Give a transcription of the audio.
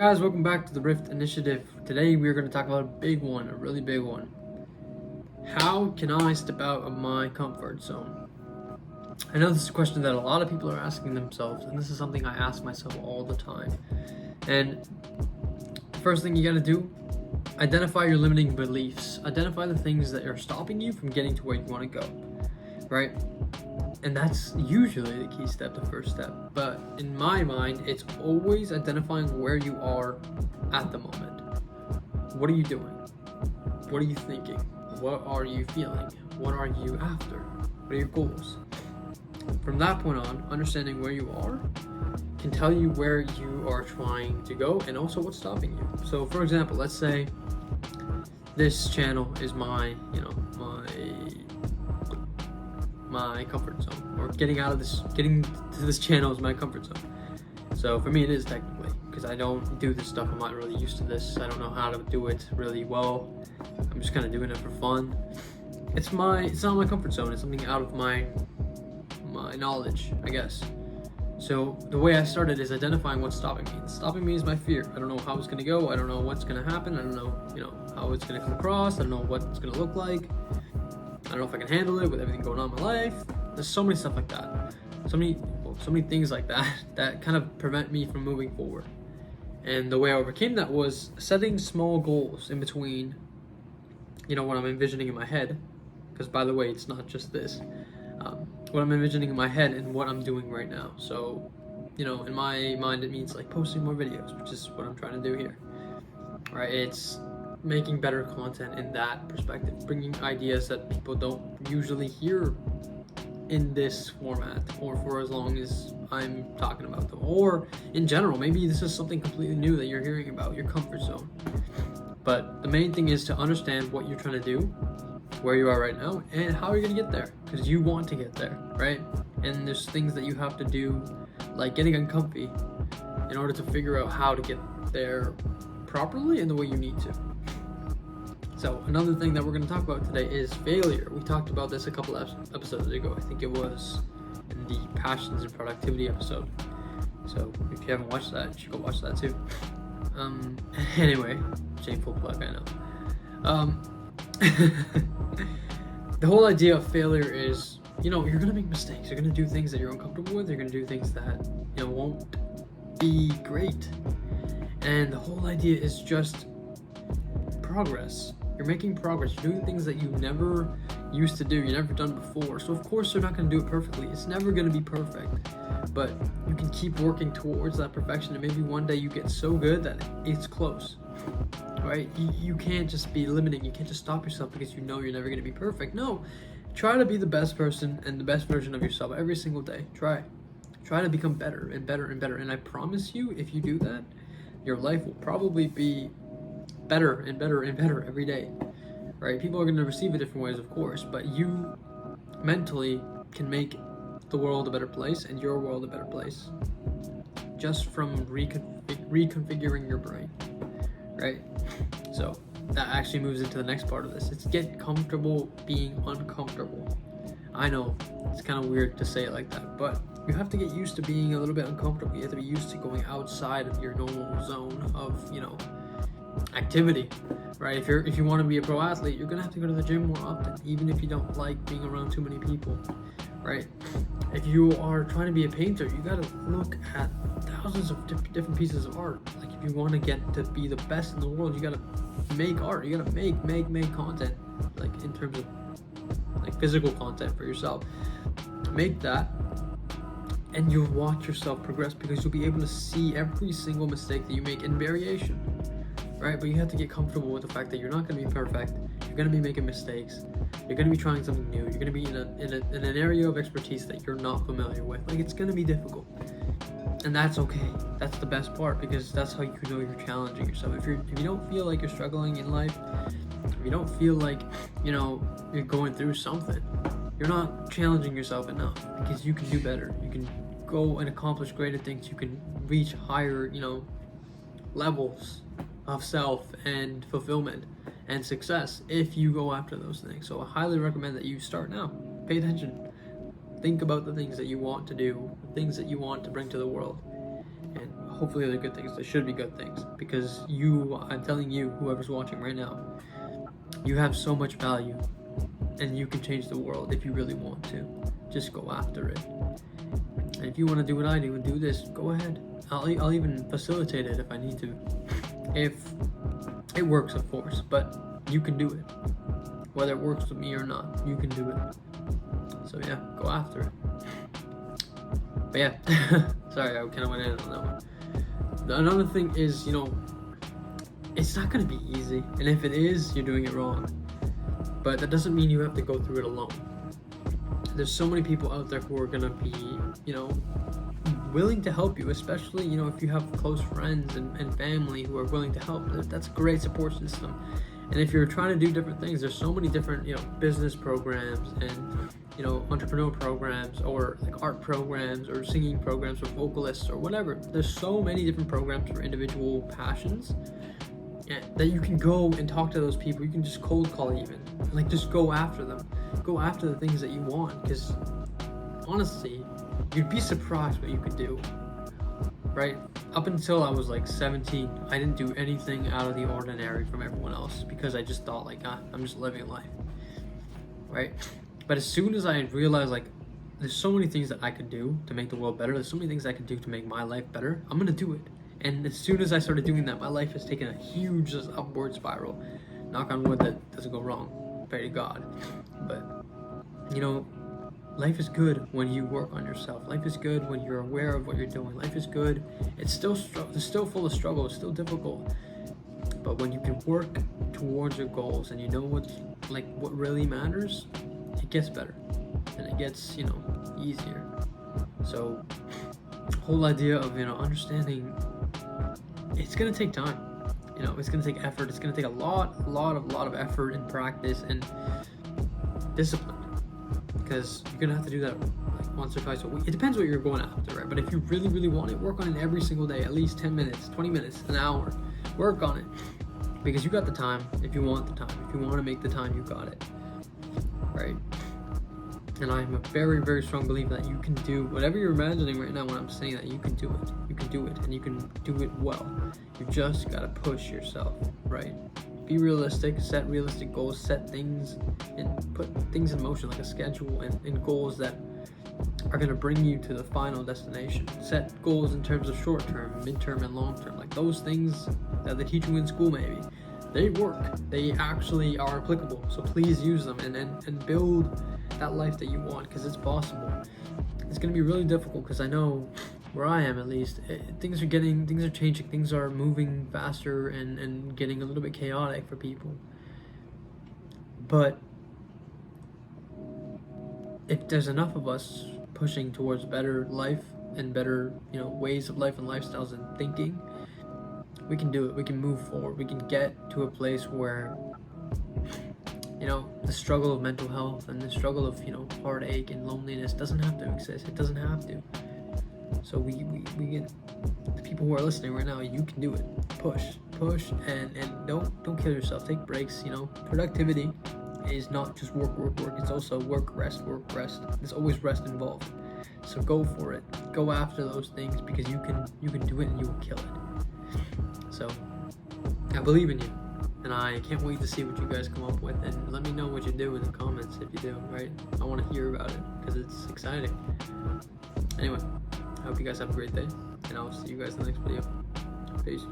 Guys, welcome back to the Rift Initiative. Today we're going to talk about a big one, a really big one. How can I step out of my comfort zone? I know this is a question that a lot of people are asking themselves, and this is something I ask myself all the time. And the first thing you got to do, identify your limiting beliefs. Identify the things that are stopping you from getting to where you want to go, right? And that's usually the key step, the first step. But in my mind, it's always identifying where you are at the moment. What are you doing? What are you thinking? What are you feeling? What are you after? What are your goals? From that point on, understanding where you are can tell you where you are trying to go and also what's stopping you. So for example, let's say this channel is my comfort zone, or getting to this channel is my comfort zone. So for me it is technically, because I don't do this stuff. I'm not really used to this. I don't know how to do it really well. I'm just kind of doing it for fun. It's not my comfort zone. It's something out of my knowledge, I guess. So the way I started is identifying what's stopping me. Stopping me is my fear. I don't know how it's gonna go. I don't know what's gonna happen. I don't know, how it's gonna come across. I don't know what it's gonna look like. I don't know if I can handle it with everything going on in my life. There's so many stuff like that. So many things like that that kind of prevent me from moving forward. And the way I overcame that was setting small goals in between, what I'm envisioning in my head. Because by the way, it's not just this. What I'm envisioning in my head and what I'm doing right now. So, in my mind, it means like posting more videos, which is what I'm trying to do here. Right? It's making better content in that perspective, bringing ideas that people don't usually hear in this format, or for as long as I'm talking about them, or in general. Maybe this is something completely new that you're hearing about, your comfort zone. But the main thing is to understand what you're trying to do, where you are right now, and how you're gonna get there, because you want to get there, right? And there's things that you have to do, like getting uncomfy, in order to figure out how to get there properly in the way you need to. So another thing that we're going to talk about today is failure. We talked about this a couple episodes ago. I think it was in the passions and productivity episode. So if you haven't watched that, you should go watch that too. Anyway, shameful plug, I know. The whole idea of failure is, you're going to make mistakes. You're going to do things that you're uncomfortable with. You're going to do things that, won't be great. And the whole idea is just progress. You're making progress. You're doing things that you never used to do, you never done before. So of course you're not going to do it perfectly. It's never going to be perfect, but you can keep working towards that perfection, and maybe one day you get so good that it's close, right? You can't just be limiting. You can't just stop yourself because you're never going to be perfect. No, try to be the best person and the best version of yourself every single day. Try to become better and better and better. And I promise you, if you do that, your life will probably be better and better and better every day, right? People are going to receive it different ways, of course, but you mentally can make the world a better place and your world a better place just from reconfiguring your brain, right? So that actually moves into the next part of this. It's get comfortable being uncomfortable. I know it's kind of weird to say it like that, but you have to get used to being a little bit uncomfortable. You have to be used to going outside of your normal zone of, activity, right? If you want to be a pro athlete, you're gonna have to go to the gym more often, even if you don't like being around too many people, right? If you are trying to be a painter, you gotta look at thousands of different pieces of art. Like if you want to get to be the best in the world, you gotta make art. You gotta make content, like in terms of like physical content for yourself. Make that, and you'll watch yourself progress, because you'll be able to see every single mistake that you make in variation. Right? But you have to get comfortable with the fact that you're not going to be perfect. You're going to be making mistakes. You're going to be trying something new. You're going to be in an area of expertise that you're not familiar with. Like, it's going to be difficult. And that's okay. That's the best part, because that's how you know you're challenging yourself. If you don't feel like you're struggling in life, if you don't feel like, you're going through something, you're not challenging yourself enough, because you can do better. You can go and accomplish greater things. You can reach higher, levels of self and fulfillment and success if you go after those things. So I highly recommend that you start now. Pay attention. Think about the things that you want to do, the things that you want to bring to the world, and hopefully they're good things. They should be good things, because I'm telling you, whoever's watching right now, you have so much value, and you can change the world if you really want to. Just go after it. And if you want to do what I do and do this, go ahead. I'll even facilitate it if I need to. If it works, of course, but you can do it. Whether it works with me or not, you can do it. So yeah, go after it. But yeah, sorry, I kind of went in on that one. Another thing is, it's not going to be easy. And if it is, you're doing it wrong. But that doesn't mean you have to go through it alone. There's so many people out there who are going to be, willing to help you, especially, if you have close friends and family who are willing to help. That's a great support system. And if you're trying to do different things, there's so many different, business programs and, entrepreneur programs, or like art programs or singing programs or vocalists or whatever. There's so many different programs for individual passions that you can go and talk to those people. You can just cold call even. Like, just go after them. Go after the things that you want, because honestly, you'd be surprised what you could do. Right? Up until I was like 17, I didn't do anything out of the ordinary from everyone else, because I just thought like, I'm just living life. Right? But as soon as I realized, like, there's so many things that I could do to make the world better, there's so many things I could do to make my life better, I'm gonna do it. And as soon as I started doing that, my life has taken a huge upward spiral. Knock on wood that doesn't go wrong. Pray to God. But, life is good when you work on yourself. Life is good when you're aware of what you're doing. Life is good. It's still full of struggle. It's still difficult. But when you can work towards your goals and you know what really matters, it gets better and it gets, easier. So, whole idea of, understanding, it's gonna take time. It's gonna take effort. It's gonna take a lot of effort and practice and discipline, because you're gonna have to do that like once or twice a week. It depends what you're going after, right? But if you really, really want it, work on it every single day, at least 10 minutes, 20 minutes, an hour. Work on it, because you got the time. If you want the time, if you want to make the time, you got it, right? And I'm a very, very strong believer that you can do whatever you're imagining right now when I'm saying that. You can do it. You can do it, and you can do it well. You just gotta push yourself, right? Be realistic, set realistic goals, set things and put things in motion, like a schedule and goals that are gonna bring you to the final destination. Set goals in terms of short term, midterm, and long term. Like those things that they teach you in school, maybe. They work. They actually are applicable. So please use them and build that life that you want, because it's possible. It's going to be really difficult, because I know where I am, at least, things are changing, things are moving faster and getting a little bit chaotic for people. But if there's enough of us pushing towards better life and better, ways of life and lifestyles and thinking, we can do it. We can move forward. We can get to a place where, the struggle of mental health and the struggle of, heartache and loneliness doesn't have to exist. It doesn't have to. So we get the people who are listening right now, you can do it. Push and don't kill yourself. Take breaks. Productivity is not just work. It's also work, rest. There's always rest involved. So go for it. Go after those things, because you can do it and you will kill it. So I believe in you. And I can't wait to see what you guys come up with, and let me know what you do in the comments if you do, right? I want to hear about it, because it's exciting. Anyway, I hope you guys have a great day, and I'll see you guys in the next video. Peace.